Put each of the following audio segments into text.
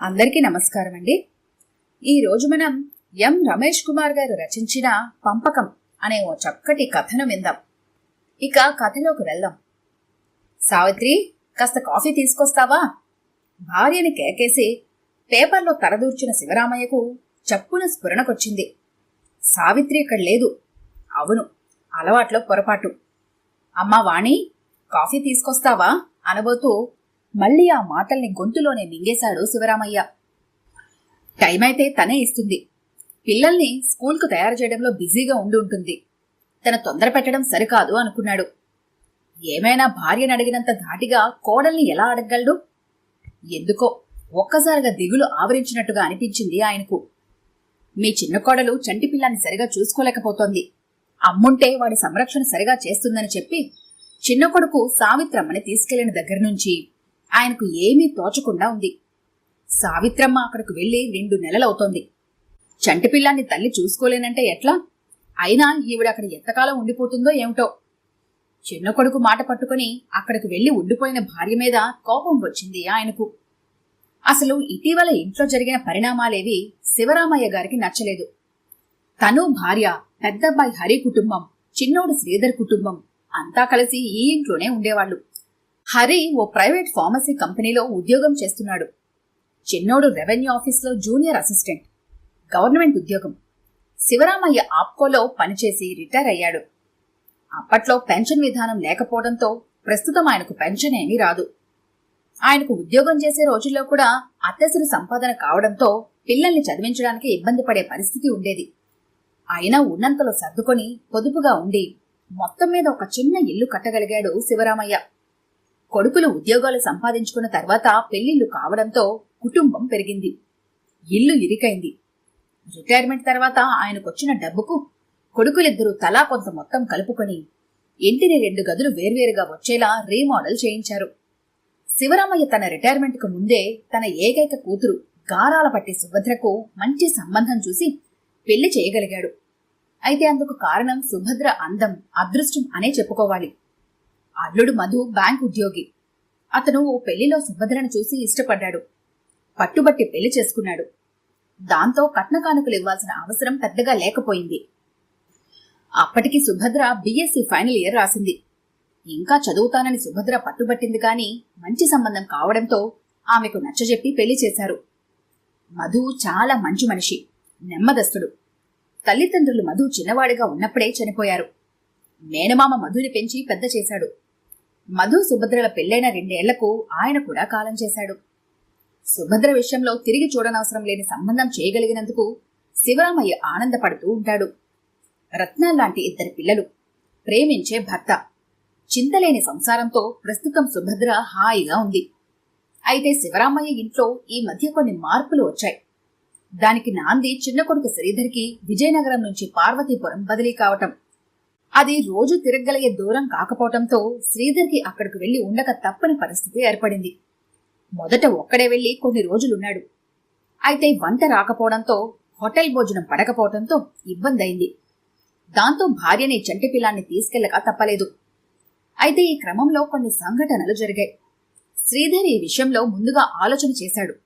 అందరికీ నమస్కారం అండి. ఈరోజు మనం ఎం రమేష్ కుమార్ గారు రచించిన పంపకం అనే ఓ చక్కటి కథను విందాం. ఇక కథలోకి వెళ్దాం. సావిత్రి, కాస్త కాఫీ తీసుకొస్తావా? భార్యని కేకేసి పేపర్లో తలదూర్చిన శివరామయ్యకు చప్పున స్ఫురణకొచ్చింది. సావిత్రి ఇక్కడ లేదు. అవును, అలవాట్లో పొరపాటు. అమ్మా వాణి, కాఫీ తీసుకొస్తావా అనబోతూ మళ్లీ ఆ మాటల్ని గొంతులోనే మింగేశాడు శివరామయ్య. టైం అయితే తనే ఇస్తుంది. పిల్లల్ని స్కూల్కు తయారు చేయడంలో బిజీగా ఉండి ఉంటుంది. తన తొందర పెట్టడం సరికాదు అనుకున్నాడు. ఏమైనా భార్యను అడిగినంత ధాటిగా కోడల్ని ఎలా అడగగలడు? ఎందుకో ఒక్కసారిగా దిగులు ఆవరించినట్టుగా అనిపించింది ఆయనకు. మీ చిన్న కోడలు చంటి పిల్లాన్ని సరిగా చూసుకోలేకపోతోంది. అమ్ముంటే వాడి సంరక్షణ సరిగా చేస్తుందని చెప్పి చిన్న కొడుకు సావిత్రమ్మని తీసుకెళ్లిన దగ్గర నుంచి ఆయనకు ఏమీ తోచకుండా ఉంది. సావిత్రమ్మ అక్కడికి వెళ్లి 2 నెలలవుతోంది. చంటిపిల్లాన్ని తల్లి చూసుకోలేనంటే ఎట్లా? అయినా ఈవిడ అక్కడ ఎంతకాలం ఉండిపోతుందో ఏమిటో. చిన్న కొడుకు మాట పట్టుకుని అక్కడికి వెళ్లి ఉండిపోయిన భార్య మీద కోపం వచ్చింది ఆయనకు. అసలు ఇటీవల ఇంట్లో జరిగిన పరిణామాలేవి శివరామయ్య గారికి నచ్చలేదు. తను, భార్య, పెద్దబ్బాయి హరి కుటుంబం, చిన్నోడు శ్రీధర్ కుటుంబం అంతా కలిసి ఈ ఇంట్లోనే ఉండేవాళ్లు. హరి ఓ ప్రైవేట్ ఫార్మసీ కంపెనీలో ఉద్యోగం చేస్తున్నాడు. చిన్నోడు రెవెన్యూ ఆఫీస్లో జూనియర్ అసిస్టెంట్, గవర్నమెంట్ ఉద్యోగం. శివరామయ్య ఆప్కోలో పనిచేసి రిటైర్ అయ్యాడు. అప్పట్లో పెన్షన్ విధానం లేకపోవడంతో ప్రస్తుతం ఆయనకు పెన్షన్ ఏమీ రాదు. ఆయనకు ఉద్యోగం చేసే రోజుల్లో కూడా అత్తెసరు సంపాదన కావడంతో పిల్లల్ని చదివించడానికి ఇబ్బంది పడే పరిస్థితి ఉండేది. అయినా ఉన్నంతలో సర్దుకొని పొదుపుగా ఉండి మొత్తం మీద ఒక చిన్న ఇల్లు కట్టగలిగాడు శివరామయ్య. కొడుకులు ఉద్యోగాలు సంపాదించుకున్న తర్వాత పెళ్లిళ్లు కావడంతో కుటుంబం పెరిగింది. ఇల్లు ఇరికైంది. రిటైర్మెంట్ తర్వాత ఆయనకొచ్చిన డబ్బుకు కొడుకులిద్దరూ తలా కొంత మొత్తం కలుపుకొని ఇంటిని 2 గదులు వేర్వేరుగా వచ్చేలా రీమోడల్ చేయించారు. శివరామయ్య తన రిటైర్మెంట్కు ముందే తన ఏకైక కూతురు గారాల పట్టి సుభద్రకు మంచి సంబంధం చూసి పెళ్లి చేయగలిగాడు. అయితే అందుకు కారణం సుభద్ర అందం, అదృష్టం అనే చెప్పుకోవాలి. అల్లుడు మధు బ్యాంక్ ఉద్యోగి. అతను ఓ పెళ్లిలో సుభద్రను చూసి ఇష్టపడ్డాడు. పట్టుబట్టి పెళ్లి చేసుకున్నాడు. దాంతో కట్న కానుకలు ఇవ్వాల్సిన అవసరం పెద్దగా లేకపోయింది. అప్పటికి సుభద్ర బీఎస్సీ ఫైనల్ ఇయర్ రాసింది. ఇంకా చదువుతానని సుభద్ర పట్టుబట్టింది కానీ మంచి సంబంధం కావడంతో ఆమెకు నచ్చజెప్పి పెళ్లి చేశారు. మధు చాలా మంచి మనిషి, నెమ్మదస్తుడు. తల్లిదండ్రులు మధు చిన్నవాడిగా ఉన్నప్పుడే చనిపోయారు. మేనమామ మధుని పెంచి పెద్ద చేశాడు. మధు సుభద్రల పెళ్లైన 2 ఏళ్లకు ఆయన కూడా కాలం చేశాడు. సుభద్ర విషయంలో తిరిగి చూడనవసరం లేని సంబంధం చేయగలిగినందుకు శివరామయ్య ఆనందపడుతూ ఉంటాడు. రత్నాల్లాంటి 2 పిల్లలు, ప్రేమించే భర్త, చింతలేని సంసారంతో ప్రస్తుతం సుభద్ర హాయిగా ఉంది. అయితే శివరామయ్య ఇంట్లో ఈ మధ్య కొన్ని మార్పులు వచ్చాయి. దానికి నాంది చిన్న కొడుకు శ్రీధర్కి విజయనగరం నుంచి పార్వతీపురం బదిలీ కావటం. అది రోజు తిరగగలిగే దూరం కాకపోవడంతో శ్రీధర్కి అక్కడికి వెళ్లి ఉండక తప్పని పరిస్థితి ఏర్పడింది. మొదట ఒక్కడే వెళ్లి కొన్ని రోజులున్నాడు. అయితే వంట రాకపోవడంతో, హోటల్ భోజనం పడకపోవడంతో ఇబ్బంది అయింది. దాంతో భార్యని చంటి పిల్లాన్ని తీసుకెళ్లక తప్పలేదు. అయితే ఈ క్రమంలో కొన్ని సంఘటనలు జరిగాయి. శ్రీధర్ ఈ విషయంలో ముందుగా ఆలోచన చేశాడు.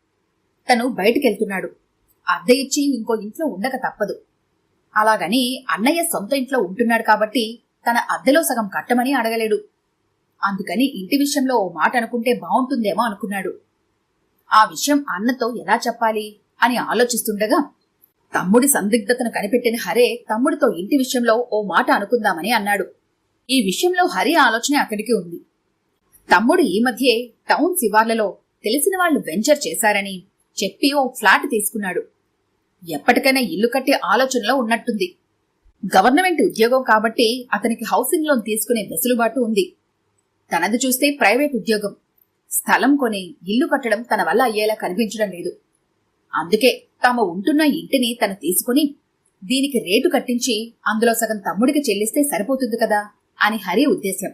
తను బయటికెళ్తున్నాడు. అద్దె ఇచ్చి ఇంకో ఇంట్లో ఉండక తప్పదు. అలాగని అన్నయ్య సొంత ఇంట్లో ఉంటున్నాడు కాబట్టి తన అద్దెలో సగం కట్టమని అడగలేడు. అందుకని ఇంటి విషయంలో ఓ మాట అనుకుంటే బావుంటుందేమో అనుకున్నాడు. ఆ విషయం అన్నతో ఎలా చెప్పాలి అని ఆలోచిస్తుండగా తమ్ముడి సందిగ్ధతను కనిపెట్టిన హరే తమ్ముడితో ఇంటి విషయంలో ఓ మాట అనుకుందామని అన్నాడు. ఈ విషయంలో హరి ఆలోచన అక్కడికి ఉంది. తమ్ముడు ఈ మధ్యే టౌన్ శివార్లలో తెలిసిన వాళ్లు వెంచర్ చేశారని చెప్పి ఓ ఫ్లాట్ తీసుకున్నాడు. ఎప్పటికైనా ఇల్లు కట్టే ఆలోచనలో ఉన్నట్టుంది. గవర్నమెంట్ ఉద్యోగం కాబట్టి అతనికి హౌసింగ్ లోన్ తీసుకునే వెసులుబాటు ఉంది. తనది చూస్తే ప్రైవేట్ ఉద్యోగం. స్థలం కొని ఇల్లు కట్టడం తన వల్ల అయ్యేలా కనిపించడం లేదు. అందుకే తాము ఉంటున్న ఇంటిని తను తీసుకుని దీనికి రేటు కట్టించి అందులో సగం తమ్ముడికి చెల్లిస్తే సరిపోతుంది కదా అని హరి ఉద్దేశ్యం.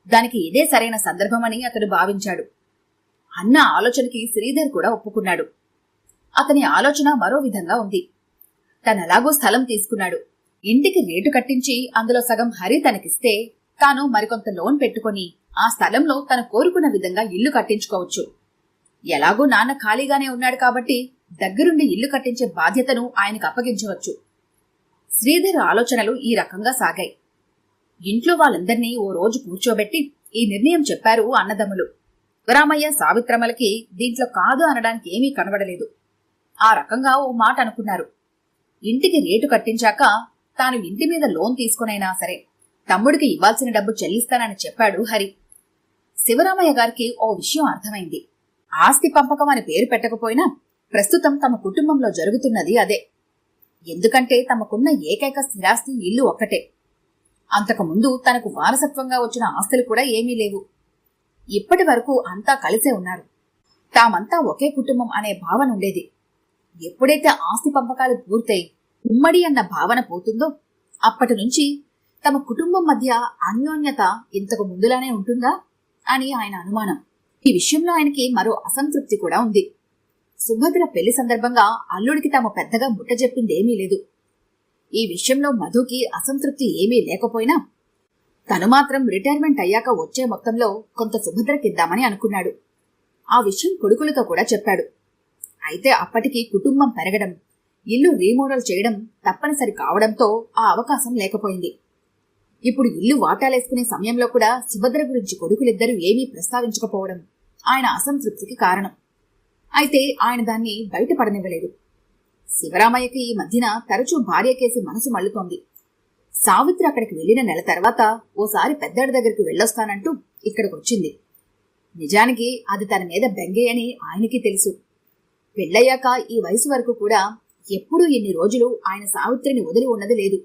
దానికి ఇదే సరైన సందర్భమని అతడు భావించాడు. అన్న ఆలోచనకి శ్రీధర్ కూడా ఒప్పుకున్నాడు. అతని ఆలోచన మరో విధంగా ఉంది. తనలాగూ స్థలం తీసుకున్నాడు. ఇంటికి రేటు కట్టించి అందులో సగం హరి తనకిస్తే తాను మరికొంత లోన్ పెట్టుకుని ఆ స్థలంలో తను కోరుకున్న విధంగా ఇల్లు కట్టించుకోవచ్చు. ఎలాగూ నాన్న ఖాళీగానే ఉన్నాడు కాబట్టి దగ్గరుండి ఇల్లు కట్టించే బాధ్యతను ఆయనకు అప్పగించవచ్చు. శ్రీధర్ ఆలోచనలు ఈ రకంగా సాగాయి. ఇంట్లో వాళ్ళందర్నీ ఓ రోజు కూర్చోబెట్టి ఈ నిర్ణయం చెప్పారు అన్నదమ్ములు. శివరామయ్య, సావిత్రమ్మలకి దీంట్లో కాదు అనడానికి ఏమీ కనబడలేదు. ఆ రకంగా ఓ మాట అనుకున్నారు. ఇంటికి రేటు కట్టించాక తాను ఇంటి మీద లోన్ తీసుకునైనా సరే తమ్ముడికి ఇవ్వాల్సిన డబ్బు చెల్లిస్తానని చెప్పాడు హరి. శివరామయ్య గారికి ఓ విషయం అర్థమైంది. ఆస్తి పంపకం అని పేరు పెట్టకపోయినా ప్రస్తుతం తమ కుటుంబంలో జరుగుతున్నది అదే. ఎందుకంటే తమకున్న ఏకైక స్థిరాస్తి ఇల్లు ఒక్కటే. అంతకుముందు తనకు వారసత్వంగా వచ్చిన ఆస్తులు కూడా ఏమీ లేవు. ఇప్పటి వరకు అంతా కలిసే ఉన్నారు. తామంతా ఒకే కుటుంబం అనే భావన ఉండేది. ఎప్పుడైతే ఆస్తి పంపకాలు పూర్తయి ఉమ్మడి అన్న భావన పోతుందో అప్పటి నుంచి తమ కుటుంబం మధ్య అన్యోన్యత ఇంతకు ముందులానే ఉంటుందా అని ఆయన అనుమానం. ఈ విషయంలో ఆయనకి మరో అసంతృప్తి కూడా ఉంది. సుభద్ర పెళ్లి సందర్భంగా అల్లుడికి తాము పెద్దగా ముట్టజెప్పిందేమీ లేదు. ఈ విషయంలో మధుకి అసంతృప్తి ఏమీ లేకపోయినా తను మాత్రం రిటైర్మెంట్ అయ్యాక వచ్చే మొత్తంలో కొంత సుభద్రకిద్దామని అనుకున్నాడు. ఆ విషయం కొడుకులతో కూడా చెప్పాడు. అయితే అప్పటికి కుటుంబం పెరగడం, ఇల్లు రీమోడల్ చేయడం తప్పనిసరి కావడంతో ఆ అవకాశం లేకపోయింది. ఇప్పుడు ఇల్లు వాటాలేసుకునే సమయంలో కూడా సుభద్ర గురించి కొడుకులిద్దరూ ఏమీ ప్రస్తావించకపోవడం ఆయన అసంతృప్తికి కారణం. అయితే ఆయన దాన్ని బయటపడనివ్వలేదు. శివరామయ్యకి ఈ మధ్యన తరచూ భార్య కేసి మనసు మళ్ళుతోంది. సావిత్రి అక్కడికి వెళ్లిన నెల తర్వాత ఓసారి పెద్దాడి దగ్గరికి వెళ్ళొస్తానంటూ ఇక్కడికి వచ్చింది. నిజానికి అది తన మీద బెంగే అని ఆయనకి తెలుసు. పెళ్ళయ్యాక ఈ వయసు వరకు కూడా ఎప్పుడూ ఇన్ని రోజులు ఆయన సావిత్రిని వదిలి ఉన్నది లేదు.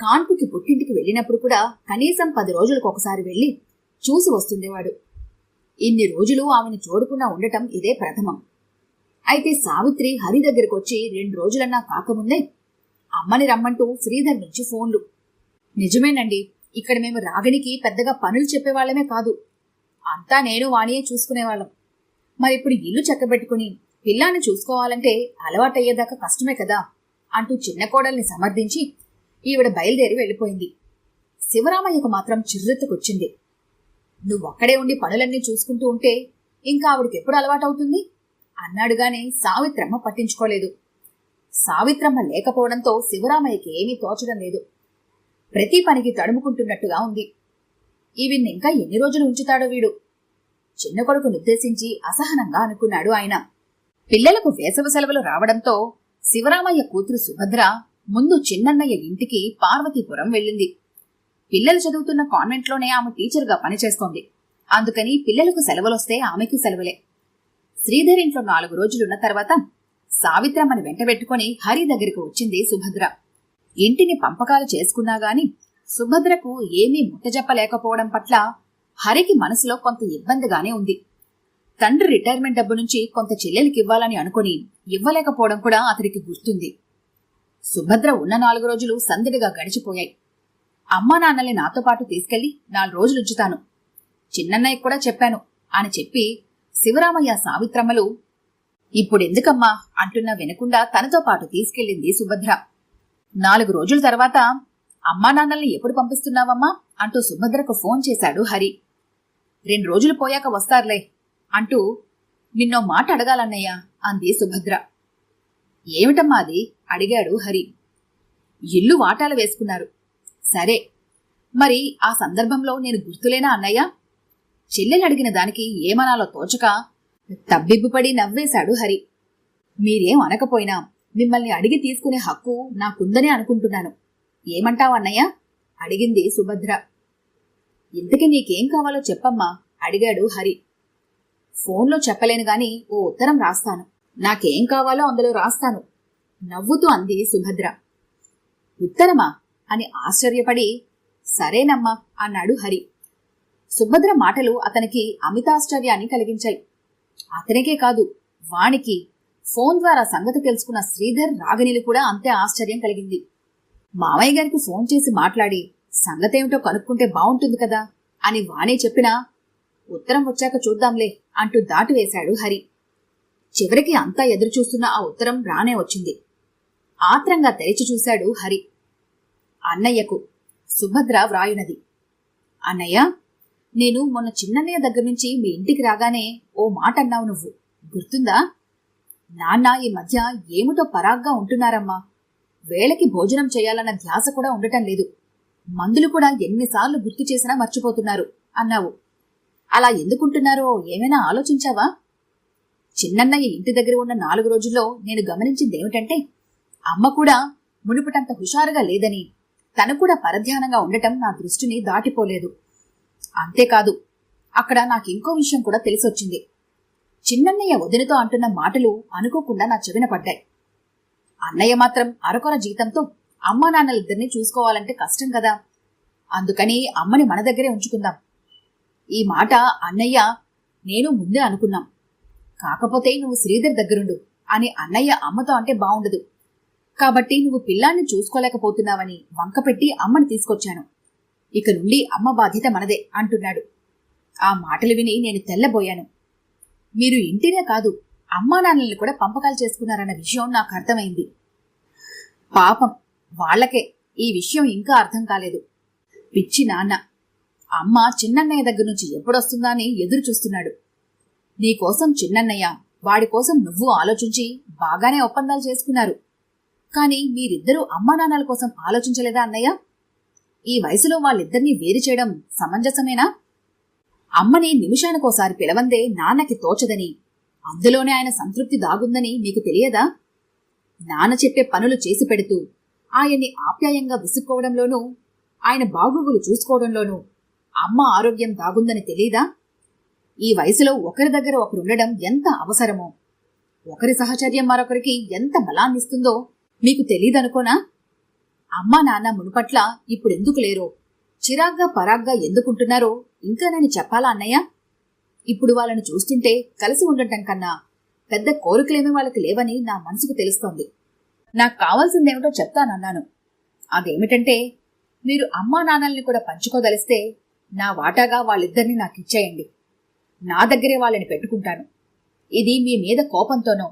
కాన్పుకి పుట్టింటికి వెళ్ళినప్పుడు కూడా కనీసం 10 రోజులకు ఒకసారి వెళ్లి చూసి వస్తుండేవాడు. ఇన్ని రోజులు ఆమెను చూడకుండా ఉండటం ఇదే ప్రథమం. అయితే సావిత్రి హరి దగ్గరకు వచ్చి 2 రోజులన్నా కాకముందే అమ్మని రమ్మంటూ శ్రీధర్ నుంచి ఫోన్లు. నిజమేనండి, ఇక్కడ మేము రాగిణికి పెద్దగా పనులు చెప్పేవాళ్లమే కాదు, అంతా నేను వాణియే చూసుకునేవాళ్ళం. మరిప్పుడు ఇల్లు చక్కబెట్టుకుని పిల్లాన్ని చూసుకోవాలంటే అలవాటయ్యేదాకా కష్టమే కదా అంటూ చిన్న కోడల్ని సమర్థించి ఈవిడ బయలుదేరి వెళ్ళిపోయింది. శివరామయ్యకు మాత్రం చిర్రెత్తుకొచ్చింది. నువ్వొక్కడే ఉండి పనులన్నీ చూసుకుంటూ ఉంటే ఇంకా ఆవిడకెప్పుడు అలవాటవుతుంది అన్నాడుగాని సావిత్రమ్మ పట్టించుకోలేదు. సావిత్రమ్మ లేకపోవడంతో శివరామయ్యకి ఏమీ తోచడం లేదు. ప్రతి పనికి తడుముకుంటున్నట్టుగా ఉంది. ఈవిన్నింకా ఎన్ని రోజులు ఉంచుతాడో వీడు. చిన్న కొడుకు నిర్దేశించి అసహనంగా అనుకున్నాడు ఆయన. పిల్లలకు వేసవి సెలవులు రావడంతో శివరామయ్య కూతురు సుభద్ర ముందు చిన్నన్నయ్య ఇంటికి పార్వతీపురం వెళ్ళింది. పిల్లలు చదువుతున్న కాన్వెంట్లోనే ఆమె టీచర్గా పనిచేస్తోంది. అందుకని పిల్లలకు సెలవులొస్తే ఆమెకి సెలవులే. శ్రీధర్ ఇంట్లో 4 రోజులున్న తర్వాత సావిత్రమ్మని వెంటబెట్టుకుని హరి దగ్గరికి వచ్చింది సుభద్ర. ఇంటిని పంపకాలు చేసుకున్నా గాని సుభద్రకు ఏమీ ముట్టజెప్పలేకపోవడం పట్ల హరికి మనసులో కొంత ఇబ్బందిగానే ఉంది. తండ్రి రిటైర్మెంట్ డబ్బు నుంచి కొంత చెల్లెలికి ఇవ్వాలని అనుకుని ఇవ్వలేకపోవడం కూడా అతడికి గుర్తుంది. సుభద్ర ఉన్న 4 రోజులు సందడిగా గడిచిపోయాయి. అమ్మా నాన్నల్ని నాతో పాటు తీసుకెళ్లి 4 రోజులుంచుతాను, చిన్నన్నయ్య కూడా చెప్పాను అని చెప్పి శివరామయ్య సావిత్రమ్మలు ఇప్పుడెందుకమ్మా అంటున్నా వినకుండా తనతో పాటు తీసుకెళ్లింది సుభద్ర. 4 రోజుల తర్వాత అమ్మా నాన్నల్ని ఎప్పుడు పంపిస్తున్నావమ్మా అంటూ సుభద్రకు ఫోన్ చేశాడు హరి. 2 రోజులు పోయాక వస్తారులే అంటూ నిన్నో మాట అడగాలన్నయ్యా అంది సుభద్ర. ఏమిటమ్మా అది అడిగాడు హరి. ఇల్లు వాటాలు వేసుకున్నారు. సరే, మరి ఆ సందర్భంలో నేను గుర్తులేనా అన్నయ్య? చెల్లెలు అడిగిన దానికి ఏమనాలో తోచక తబ్బిబ్బుపడి నవ్వేశాడు హరి. మీరేం అనకపోయినా మిమ్మల్ని అడిగి తీసుకునే హక్కు నాకుందనే అనుకుంటున్నాను. ఏమంటావు అన్నయ్య అడిగింది సుభద్ర. ఇంతకీ నీకేం కావాలో చెప్పమ్మా అడిగాడు హరి. ఫోన్లో చెప్పలేను గాని ఓ ఉత్తరం రాస్తాను, నాకేం కావాలో అందులో రాస్తాను నవ్వుతూ అంది సుభద్ర. ఉత్తరమా అని ఆశ్చర్యపడి సరేనమ్మా అన్నాడు హరి. సుభద్ర మాటలు అతనికి అమితాశ్చర్యాన్ని కలిగించాయి. అతనికే కాదు, వానికి ఫోన్ ద్వారా సంగతి తెలుసుకున్న శ్రీధర్, రాగిణిలు కూడా అంతే ఆశ్చర్యం కలిగింది. మామయ్య గారికి ఫోన్ చేసి మాట్లాడి సంగతేమిటో కనుక్కుంటే బావుంటుంది కదా అని వాణి చెప్పినా ఉత్తరం వచ్చాక చూద్దాంలే అంటూ దాటివేశాడు హరి. చివరికి అంతా ఎదురుచూస్తున్న ఆ ఉత్తరం రానే వచ్చింది. ఆత్రంగా తెరిచి చూశాడు హరి. అన్నయ్యకు సుభద్ర వ్రాయునది. అన్నయ్య, నేను మొన్న చిన్నన్నయ్య దగ్గర నుంచి మీ ఇంటికి రాగానే ఓ మాట అన్నావు నువ్వు. గుర్తుందా? నాన్న ఈ మధ్య ఏమిటో పరాగ్గా ఉంటున్నారమ్మా. వేళకి భోజనం చేయాలన్న ధ్యాస కూడా ఉండటం లేదు. మందులు కూడా ఎన్నిసార్లు గుర్తు చేసినా మర్చిపోతున్నారు అన్నావు. అలా ఎందుకుంటున్నారో ఏమైనా ఆలోచించావా? చిన్నన్నయ్య ఇంటి దగ్గర ఉన్న 4 రోజుల్లో నేను గమనించిందేమిటంటే, అమ్మ కూడా మునుపటంత హుషారుగా లేదని, తను కూడా పరధ్యానంగా ఉండటం నా దృష్టిని దాటిపోలేదు. అంతేకాదు, అక్కడ నాకింకో విషయం కూడా తెలిసొచ్చింది. చిన్నన్నయ్య వదినతో అంటున్న మాటలు అనుకోకుండా నా చెవిన పడ్డాయి. అన్నయ్య మాత్రం అరకొర జీతంతో అమ్మా నాన్నలిద్దరినీ చూసుకోవాలంటే కష్టం కదా, అందుకని అమ్మని మన దగ్గరే ఉంచుకుందాం. ఈ మాట అన్నయ్య నేను ముందే అనుకున్నాం. కాకపోతే నువ్వు శ్రీధర్ దగ్గరుండు అని అన్నయ్య అమ్మతో అంటే బావుండదు. కాబట్టి నువ్వు పిల్లాన్ని చూసుకోలేకపోతున్నావని వంకపెట్టి అమ్మని తీసుకొచ్చాను. ఇక నుండి అమ్మ బాధ్యత మనదే అంటున్నాడు. ఆ మాటలు విని నేను తెల్లబోయాను. మీరు ఇంటినే కాదు, అమ్మా నాన్నల్ని కూడా పంపకాలు చేసుకున్నారన్న విషయం నాకు అర్థమైంది. పాపం వాళ్లకే ఈ విషయం ఇంకా అర్థం కాలేదు. పిచ్చి నాన్న. అమ్మ చిన్నన్నయ్య దగ్గర నుంచి ఎప్పుడొస్తుందా అని ఎదురు చూస్తున్నాడు. నీకోసం చిన్నన్నయ్య, వాడి కోసం నువ్వు ఆలోచించి బాగానే ఒప్పందాలు చేసుకున్నారు. కాని మీరిద్దరూ అమ్మా నాన్నల కోసం ఆలోచించలేదా అన్నయ్య? ఈ వయసులో వాళ్ళిద్దరినీ వేరు చేయడం సమంజసమేనా? అమ్మని నిమిషానికోసారి పిలవందే నాన్నకి తోచదని, అందులోనే ఆయన సంతృప్తి దాగుందని మీకు తెలియదా? నాన్న చెప్పే పనులు చేసి పెడుతూ ఆయన్ని ఆప్యాయంగా విసుక్కోవడంలోనూ, ఆయన బాగోగులు చూసుకోవడంలోనూ అమ్మ ఆరోగ్యం దాగుందని తెలీదా? ఈ వయసులో ఒకరి దగ్గర ఒకరుండడం ఎంత అవసరమో, ఒకరి సహచర్యం మరొకరికి ఎంత బలాన్నిస్తుందో మీకు తెలీదనుకోనా? అమ్మా నాన్న మునుపట్ల ఇప్పుడెందుకు లేరో, చిరాగ్గా పరాగ్గా ఎందుకుంటున్నారో ఇంకా నేను చెప్పాలా అన్నయ్య? ఇప్పుడు వాళ్ళని చూస్తుంటే కలిసి ఉండటం కన్నా పెద్ద కోరికలేమీ వాళ్ళకి లేవని నా మనసుకు తెలుస్తోంది. నాకు కావాల్సిందేమిటో చెప్తానన్నాను. అదేమిటంటే, మీరు అమ్మా నాన్నల్ని కూడా పంచుకోదలిస్తే నా వాటాగా వాళ్ళిద్దరినీ నాకిచ్చేయండి. నా దగ్గరే వాళ్ళని పెట్టుకుంటాను. ఇది మీ మీద కోపంతోనో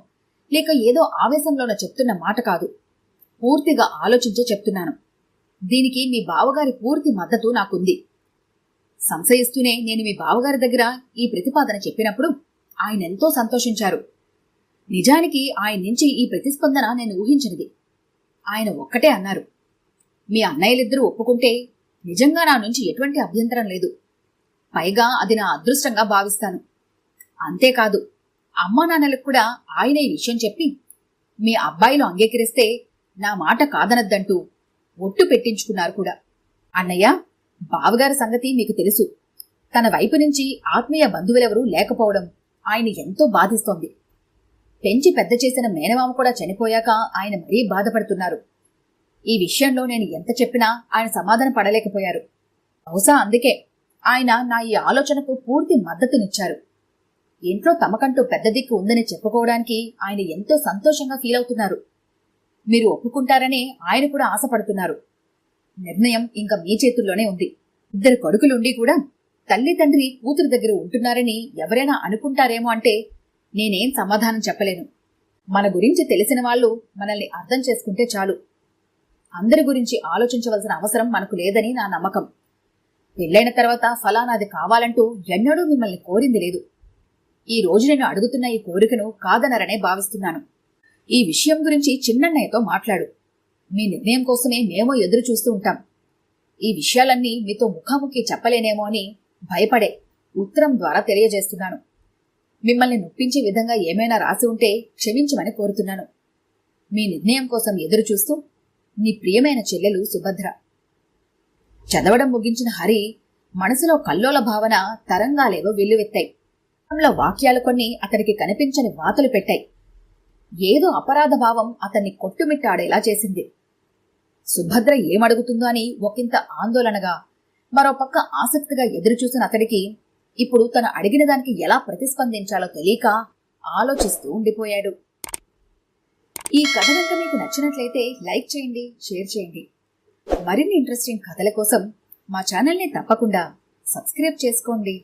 లేక ఏదో ఆవేశంలోనో చెప్తున్న మాట కాదు. పూర్తిగా ఆలోచించే చెప్తున్నాను. దీనికి మీ బావగారి పూర్తి మద్దతు నాకుంది. సంశయిస్తూనే నేను మీ బావగారి దగ్గర ఈ ప్రతిపాదన చెప్పినప్పుడు ఆయన ఎంతో సంతోషించారు. నిజానికి ఆయన నుంచి ఈ ప్రతిస్పందన నేను ఊహించినది. ఆయన ఒక్కటే అన్నారు, మీ అన్నయ్యలిద్దరూ ఒప్పుకుంటే నిజంగా నా నుంచి ఎటువంటి అభ్యంతరం లేదు. పైగా అది నా అదృష్టంగా భావిస్తాను. అంతేకాదు, అమ్మా నాన్నలకు కూడా ఆయన ఈ విషయం చెప్పి మీ అబ్బాయిలు అంగీకరిస్తే నా మాట కాదనద్దంటూ ఒట్టు పెట్టించుకున్నారు కూడా. అన్నయ్య, బావగారి సంగతి మీకు తెలుసు. తన వైపు నుంచి ఆత్మీయ బంధువులెవరూ లేకపోవడం ఆయన ఎంతో బాధిస్తోంది. పెంచి పెద్ద చేసిన మేనమామ కూడా చనిపోయాక ఆయన మరీ బాధపడుతున్నారు. ఈ విషయంలో నేను ఎంత చెప్పినా ఆయన సమాధాన పడలేకపోయారు. బహుశా అందుకే ఆయన నా ఈ ఆలోచనకు పూర్తి మద్దతునిచ్చారు. ఇంట్లో తమకంటూ పెద్ద దిక్కు ఉందని చెప్పుకోవడానికి ఆయన ఎంతో సంతోషంగా ఫీల్ అవుతున్నారు. మీరు ఒప్పుకుంటారనే ఆయన కూడా ఆశపడుతున్నారు. నిర్ణయం ఇంకా మీ చేతుల్లోనే ఉంది. 2 కొడుకులుండి కూడా తల్లి తండ్రి కూతురు దగ్గర ఉంటున్నారని ఎవరైనా అనుకుంటారేమో అంటే నేనేం సమాధానం చెప్పలేను. మన గురించి తెలిసిన వాళ్ళు మనల్ని అర్థం చేసుకుంటే చాలు. అందరి గురించి ఆలోచించవలసిన అవసరం మనకు లేదని నా నమ్మకం. పెళ్ళైన తర్వాత ఫలానాది కావాలంటూ ఎన్నడూ మిమ్మల్ని కోరింది లేదు. ఈ రోజు నేను అడుగుతున్న ఈ కోరికను కాదనరనే భావిస్తున్నాను. ఈ విషయం గురించి చిన్నన్నయ్యతో మాట్లాడు. మీ నిర్ణయం కోసమే మేము ఎదురు చూస్తూ ఉంటాం. ఈ విషయాలన్నీ మీతో ముఖాముఖి చెప్పలేనేమో అని భయపడే ఉత్తరం ద్వారా తెలియజేస్తున్నాను. మిమ్మల్ని నొప్పించే విధంగా ఏమైనా రాసి ఉంటే క్షమించమని కోరుతున్నాను. మీ నిర్ణయం కోసం ఎదురు చూస్తూ నీ ప్రియమైన చెల్లెలు సుభద్ర. చదవడం ముగించిన హరి మనసులో కల్లోల భావన తరంగాలేవో వెల్లువెత్తాయి. వాక్యాలు కొన్ని అతడికి కనిపించని వాతలు పెట్టాయి. ఏదో అపరాధ భావం అతన్ని కొట్టుమిట్టాడేలా చేసింది. సుభద్ర ఏమడుగుతుందో అని ఒకంత ఆందోళనగా, మరోపక్క ఆసక్తిగా ఎదురుచూసిన అతడికి ఇప్పుడు తను అడిగిన దానికి ఎలా ప్రతిస్పందించాలో తెలియక ఆలోచిస్తూ ఉండిపోయాడు. ఈ కథ కనుక మీకు నచ్చినట్లయితే లైక్ చేయండి, షేర్ చేయండి. మరిన్ని ఇంట్రెస్టింగ్ కథల కోసం మా ఛానల్ని తప్పకుండా సబ్స్క్రైబ్ చేసుకోండి.